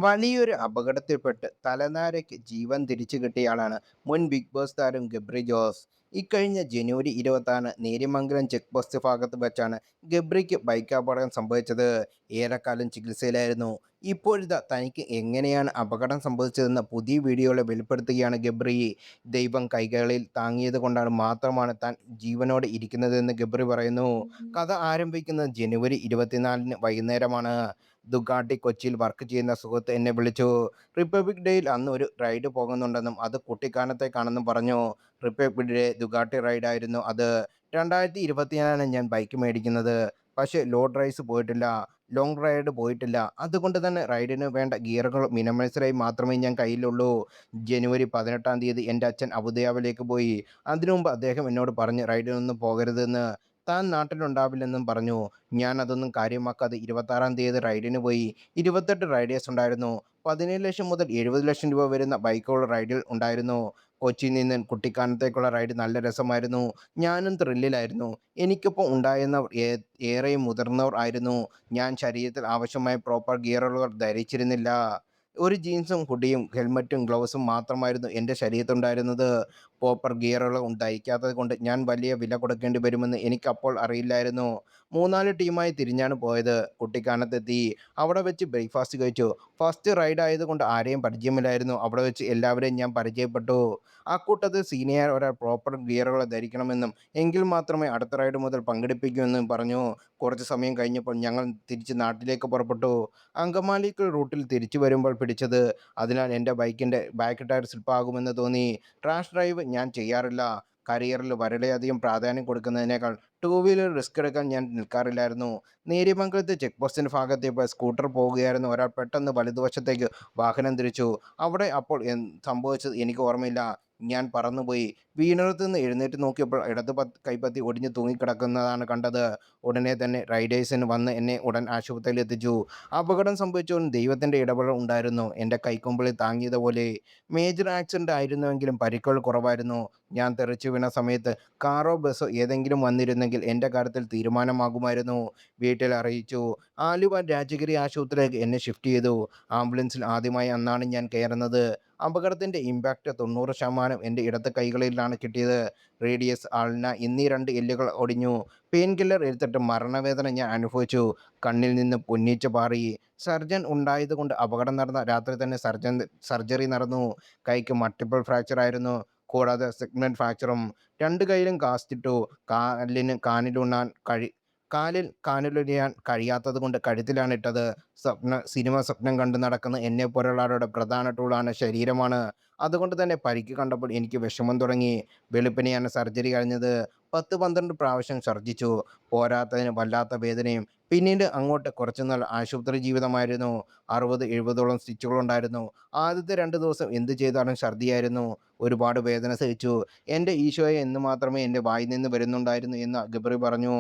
വലിയൊരു അപകടത്തിൽപ്പെട്ട് തലനാരിഴയ്ക്ക് ജീവൻ തിരിച്ചു കിട്ടിയയാളാണ് മുൻ ബിഗ് ബോസ് താരം ഗബ്രി ജോസ്. ഇക്കഴിഞ്ഞ ജനുവരി 26 നേര്യമംഗലം ചെക്ക് പോസ്റ്റ് ഭാഗത്ത് വെച്ചാണ് ഗബ്രിക്ക് ബൈക്ക് അപകടം സംഭവിച്ചത്. ഏറെക്കാലം ചികിത്സയിലായിരുന്നു. ഇപ്പോഴിതാ തനിക്ക് എങ്ങനെയാണ് അപകടം സംഭവിച്ചതെന്ന് പുതിയ വീഡിയോയിൽ വെളിപ്പെടുത്തുകയാണ് ഗബ്രി. ദൈവം കൈകളിൽ താങ്ങിയത് കൊണ്ടാണ് മാത്രമാണ് താൻ ജീവനോടെ ഇരിക്കുന്നതെന്ന് ഗബ്രി പറയുന്നു. കഥ ആരംഭിക്കുന്നത് ജനുവരി 24 വൈകുന്നേരമാണ്. ദുഗാട്ടി കൊച്ചിയിൽ വർക്ക് ചെയ്യുന്ന സുഹൃത്ത് എന്നെ വിളിച്ചു. റിപ്പബ്ലിക് ഡേയിൽ അന്ന് ഒരു റൈഡ് പോകുന്നുണ്ടെന്നും അത് കുട്ടിക്കാനത്തേക്കാണെന്നും പറഞ്ഞു. റിപ്പബ്ലിക് ഡേ ദുഗാട്ടി റൈഡായിരുന്നു അത്. 2024 ഞാൻ ബൈക്ക് മേടിക്കുന്നത്. പക്ഷേ ലോങ് റൈഡ് പോയിട്ടില്ല. അതുകൊണ്ട് തന്നെ റൈഡിന് വേണ്ട ഗിയറുകൾ മിനിമൈസറായി മാത്രമേ ഞാൻ കയ്യിലുള്ളൂ. ജനുവരി 18 തീയതി എൻ്റെ അച്ഛൻ അബുദാബിയിലേക്ക് പോയി. അതിനുമുമ്പ് അദ്ദേഹം എന്നോട് പറഞ്ഞു റൈഡിനൊന്നും പോകരുതെന്ന്. താൻ നാട്ടിലുണ്ടാവില്ലെന്നും പറഞ്ഞു. ഞാൻ അതൊന്നും കാര്യമാക്കാതെ 26 തീയതി റൈഡിന് പോയി. 28 റൈഡേഴ്സ് ഉണ്ടായിരുന്നു. 17 ലക്ഷം മുതൽ 70 ലക്ഷം രൂപ വരുന്ന ബൈക്കുകൾ റൈഡിൽ ഉണ്ടായിരുന്നു. കൊച്ചിയിൽ നിന്ന് കുട്ടിക്കാനത്തേക്കുള്ള റൈഡ് നല്ല രസമായിരുന്നു. ഞാനും ത്രില്ലിലായിരുന്നു. എനിക്കൊപ്പം ഉണ്ടായിരുന്നവർ ഏറെയും മുതിർന്നവർ ആയിരുന്നു. ഞാൻ ശരീരത്തിൽ ആവശ്യമായ പ്രോപ്പർ ഗിയറുകൾ ധരിച്ചിരുന്നില്ല. ഒരു ജീൻസും ഹുഡിയും ഹെൽമറ്റും ഗ്ലൗസും മാത്രമായിരുന്നു എൻ്റെ ശരീരത്തുണ്ടായിരുന്നത്. പ്രോപ്പർ ഗിയറുകൾ ധരിക്കാത്തത് കൊണ്ട് ഞാൻ വലിയ വില കൊടുക്കേണ്ടി വരുമെന്ന് എനിക്കപ്പോൾ അറിയില്ലായിരുന്നു. 3-4 ടീമായി തിരിഞ്ഞാണ് പോയത്. കുട്ടിക്കാനത്തെത്തി. അവിടെ വെച്ച് ബ്രേക്ക്ഫാസ്റ്റ് കഴിച്ചു. ഫസ്റ്റ് റൈഡ് ആയതുകൊണ്ട് ആരെയും പരിചയമില്ലായിരുന്നു. അവിടെ വെച്ച് എല്ലാവരെയും ഞാൻ പരിചയപ്പെട്ടു. അക്കൂട്ടത്തിൽ സീനിയർ ഒരാൾ പ്രോപ്പർ ഗിയറുകൾ ധരിക്കണമെന്നും എങ്കിൽ മാത്രമേ അടുത്ത റൈഡ് മുതൽ പങ്കെടുപ്പിക്കൂ എന്നും പറഞ്ഞു. കുറച്ച് സമയം കഴിഞ്ഞപ്പോൾ ഞങ്ങൾ തിരിച്ച് നാട്ടിലേക്ക് പുറപ്പെട്ടു. അങ്കമാലിക്ക് റൂട്ടിൽ തിരിച്ചു വരുമ്പോൾ പിടിച്ചത്. അതിനാൽ എൻ്റെ ബൈക്കിൻ്റെ ബാക്ക് ടയർ സ്ലിപ്പാകുമെന്ന് തോന്നി. റാഷ് ഡ്രൈവ് ഞാൻ ചെയ്യാറില്ല. കരിയറിൽ വളരെയധികം പ്രാധാന്യം കൊടുക്കുന്നതിനേക്കാൾ ടൂ വീലർ റിസ്ക് എടുക്കാൻ ഞാൻ നിൽക്കാറില്ലായിരുന്നു. നേര്യമംഗലത്ത് ചെക്ക് പോസ്റ്റിന് ഭാഗത്തെത്തിയപ്പോൾ സ്കൂട്ടർ പോകുകയായിരുന്ന ഒരാൾ പെട്ടെന്ന് വലതുവശത്തേക്ക് വാഹനം തിരിച്ചു. അവിടെ അപ്പോൾ സംഭവിച്ചത് എനിക്ക് ഓർമ്മയില്ല. ഞാൻ പറന്നുപോയി. വീണിടത്ത് നിന്ന് എഴുന്നേറ്റ് നോക്കിയപ്പോൾ കൈപ്പത്തി ഒടിഞ്ഞ് തൂങ്ങിക്കിടക്കുന്നതാണ് കണ്ടത്. ഉടനെ തന്നെ റൈഡേഴ്സിന് വന്ന് എന്നെ ഉടൻ ആശുപത്രിയിൽ എത്തിച്ചു. അപകടം സംഭവിച്ചോളും ദൈവത്തിൻ്റെ ഇടപെടൽ ഉണ്ടായിരുന്നു. എൻ്റെ കൈക്കുമ്പിളിൽ താങ്ങിയതുപോലെ. മേജർ ആക്സിഡൻ്റ് ആയിരുന്നുവെങ്കിലും പരിക്കുകൾ കുറവായിരുന്നു. ഞാൻ തെറിച്ചു വീണ സമയത്ത് കാറോ ബസ്സോ ഏതെങ്കിലും വന്നിരുന്നെങ്കിൽ എൻ്റെ കാര്യത്തിൽ തീരുമാനമാകുമായിരുന്നു. വീട്ടിൽ അറിയിച്ചു. ആലുവ രാജഗിരി ആശുപത്രിയിലേക്ക് എന്നെ ഷിഫ്റ്റ് ചെയ്തു. ആംബുലൻസിൽ ആദ്യമായി അന്നാണ് ഞാൻ കയറുന്നത്. അപകടത്തിൻ്റെ ഇമ്പാക്റ്റ് 90% എൻ്റെ ഇടത് കൈകളിലാണ് കിട്ടിയത്. റേഡിയസ്, ആൾന എന്നീ 2 എല്ലുകൾ ഒടിഞ്ഞു. പെയിൻ കില്ലർ എടുത്തിട്ട് മരണവേദന ഞാൻ അനുഭവിച്ചു. കണ്ണിൽ നിന്ന് പൊന്നീച്ച പാറി. സർജൻ ഉണ്ടായതുകൊണ്ട് അപകടം നടന്ന രാത്രി തന്നെ സർജറി നടന്നു. കൈക്ക് മൾട്ടിപ്പിൾ ഫ്രാക്ചർ ആയിരുന്നു. കൂടാതെ സെഗ്മെന്റ് ഫ്രാക്ചറും. 2 കൈയിലും കാസ്റ്റിട്ടു. കാലിൽ കാലുലയാൻ കഴിയാത്തതുകൊണ്ട് കഴുത്തിലാണ് ഇട്ടത്. സിനിമ സ്വപ്നം കണ്ട് നടക്കുന്ന എന്നെപ്പോലുള്ളവരുടെ പ്രധാന ടൂളാണ് ശരീരമാണ്. അതുകൊണ്ട് തന്നെ പരിക്ക് കണ്ടപ്പോൾ എനിക്ക് വിഷമം തുടങ്ങി. വെളുപ്പിനെയാണ് സർജറി കഴിഞ്ഞത്. 10-12 പ്രാവശ്യം ഛർദ്ദിച്ചു. പോരാത്തതിന് വല്ലാത്ത വേദനയും. പിന്നീട് അങ്ങോട്ട് കുറച്ചുനാൾ ആശുപത്രി ജീവിതമായിരുന്നു. 60-70ഓളം സ്റ്റിച്ചുകളുണ്ടായിരുന്നു. ആദ്യത്തെ 2 ദിവസം എന്ത് ചെയ്താലും ഛർദ്ദിയായിരുന്നു. ഒരുപാട് വേദന സഹിച്ചു. എൻ്റെ ഈശോയെ എന്ന് മാത്രമേ എൻ്റെ വായിൽ നിന്ന് വരുന്നുണ്ടായിരുന്നു എന്ന് ഗബ്രി പറഞ്ഞു.